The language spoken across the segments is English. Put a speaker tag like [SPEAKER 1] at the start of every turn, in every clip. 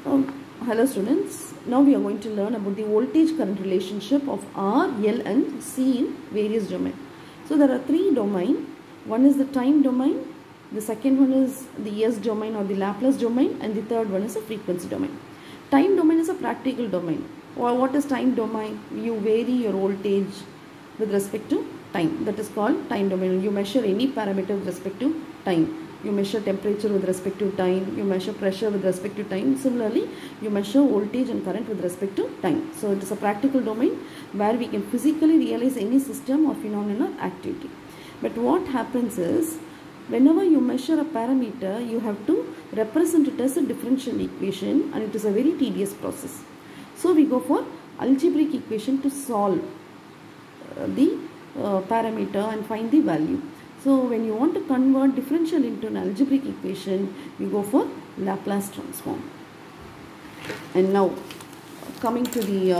[SPEAKER 1] Hello students, now we are going to learn about the voltage current relationship of R, L and C in various domains. So there are three domains. One is the time domain, the second one is the S domain or the Laplace domain, and the third one is a frequency domain. Time domain is a practical domain. What is time domain? You vary your voltage with respect to time. That is called time domain. You measure any parameter with respect to time. You measure temperature with respect to time, you measure pressure with respect to time. Similarly, you measure voltage and current with respect to time. So it is a practical domain where we can physically realize any system or phenomenon or activity. But what happens is, whenever you measure a parameter, you have to represent it as a differential equation, and it is a very tedious process. So we go for algebraic equation to solve the parameter and find the value. So when you want to convert differential into an algebraic equation, you go for Laplace transform. And now coming to the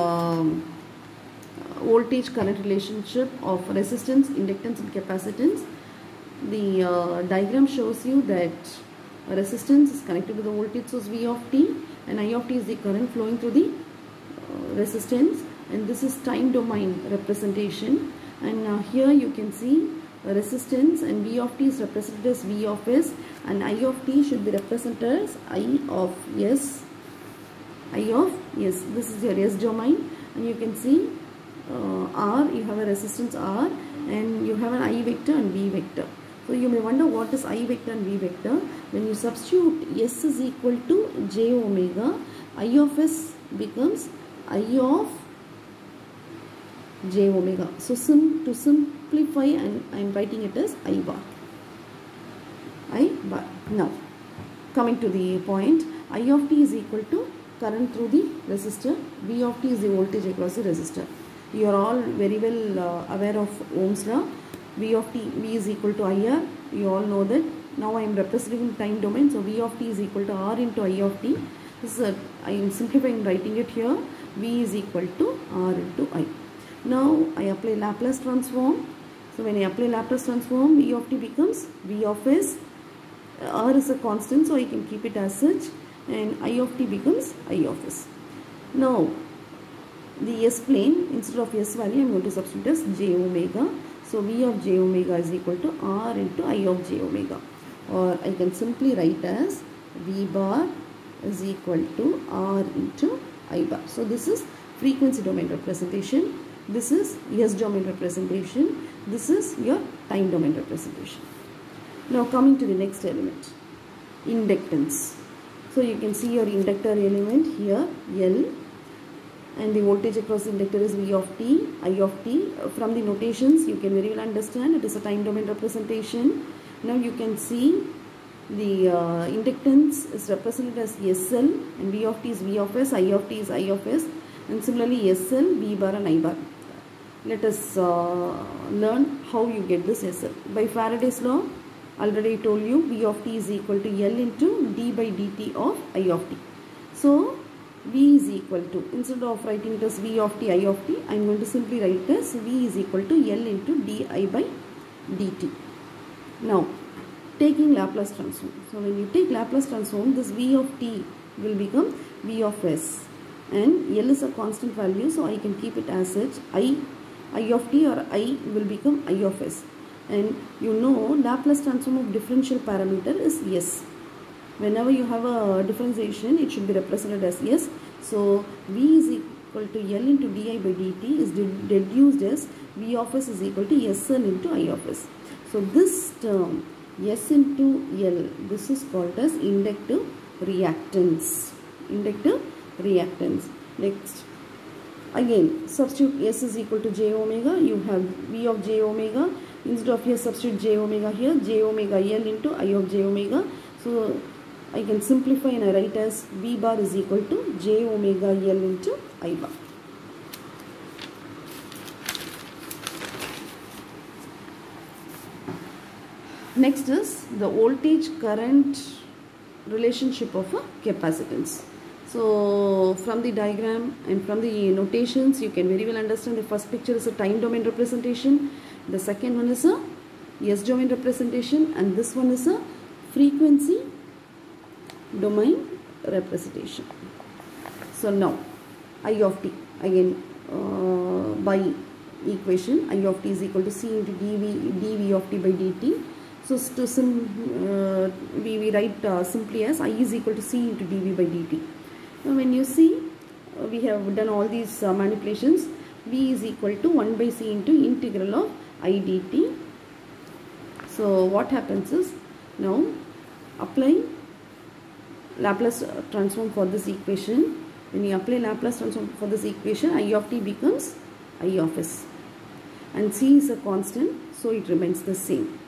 [SPEAKER 1] voltage current relationship of resistance, inductance and capacitance. The diagram shows you that resistance is connected to the voltage source V of t, and I of t is the current flowing through the resistance, and this is time domain representation. And here you can see resistance, and V of t is represented as V of S, and I of t should be represented as I of S. I of S. This is your S domain, and you can see R, you have a resistance R, and you have an I vector and V vector. So you may wonder what is I vector and V vector. When you substitute S is equal to j omega, I of S becomes I of j omega. So to simplify, and I am writing it as I bar. I bar. Now coming to the point, I of t is equal to current through the resistor, V of t is the voltage across the resistor. You are all very well aware of Ohm's law. V of t, V is equal to IR. You all know that. Now I am representing time domain, so V of t is equal to R into I of t. This is I am simplifying, writing it here. V is equal to R into I. Now I apply Laplace transform. So when I apply Laplace transform, V of t becomes V of S. R is a constant, so I can keep it as such, and I of t becomes I of S. Now the S plane, instead of S value, I am going to substitute as j omega. So V of j omega is equal to R into I of j omega, or I can simply write as V bar is equal to R into I bar. So this is frequency domain representation. This is S domain representation. This is your time domain representation. Now coming to the next element, inductance. So you can see your inductor element here, L, and the voltage across the inductor is V of t, I of t. From the notations you can very well understand it is a time domain representation. Now you can see the inductance is represented as SL, and V of t is V of S, I of t is I of S, and similarly SL, V bar and I bar. Let us learn how you get this SL. By Faraday's law, already I told you V of t is equal to L into d by dt of I of t. So V is equal to, instead of writing it as V of t, I of t, I am going to simply write it as V is equal to L into di by dt. Now taking Laplace transform. So when you take Laplace transform, this V of t will become V of S, and L is a constant value, so I can keep it as such. I of t or I will become I of S, and you know Laplace transform of differential parameter is S. Whenever you have a differentiation, it should be represented as S. So V is equal to L into di by dt is deduced as V of S is equal to SL into I of S. So this term S into L, this is called as inductive reactance. Inductive reactance. Next, again substitute S is equal to j omega. You have V of j omega. Instead of here substitute j omega here, j omega L into I of j omega. So I can simplify and I write as V bar is equal to j omega L into I bar. Next is the voltage current relationship of a capacitance. So from the diagram and from the notations, you can very well understand the first picture is a time domain representation. The second one is a S domain representation, and this one is a frequency domain representation. So now I of t again by equation I of t is equal to c into dv of t by dt. So to we write simply as I is equal to c into dv by dt. Now when you see we have done all these manipulations, v is equal to 1 by c into integral of I dt. So what happens is, now apply Laplace transform for this equation. When you apply Laplace transform for this equation, I of t becomes I of s, and c is a constant, so it remains the same.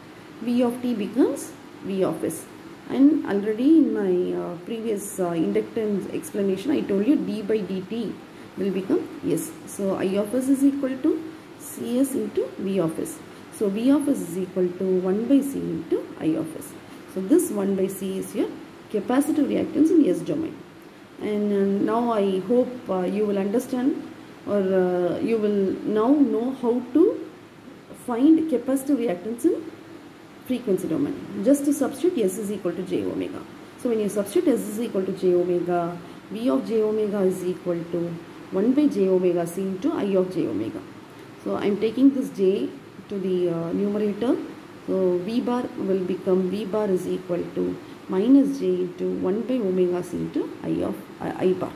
[SPEAKER 1] V of t becomes V of s, and already in my previous inductance explanation I told you d by dt will become s. So I of s is equal to cs into V of s. So V of s is equal to 1 by c into I of s. So this 1 by c is your capacitive reactance in S domain. And now I hope you will understand, or you will now know how to find capacitive reactance in frequency domain. Just to substitute S is equal to j omega. So when you substitute S is equal to j omega, V of j omega is equal to 1 by j omega c into I of j omega. So I am taking this j to the numerator. So V bar will become, V bar is equal to minus j into 1 by omega c into I bar.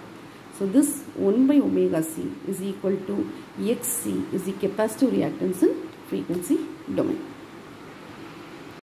[SPEAKER 1] So this 1 by omega c is equal to xc is the capacitive reactance in frequency domain.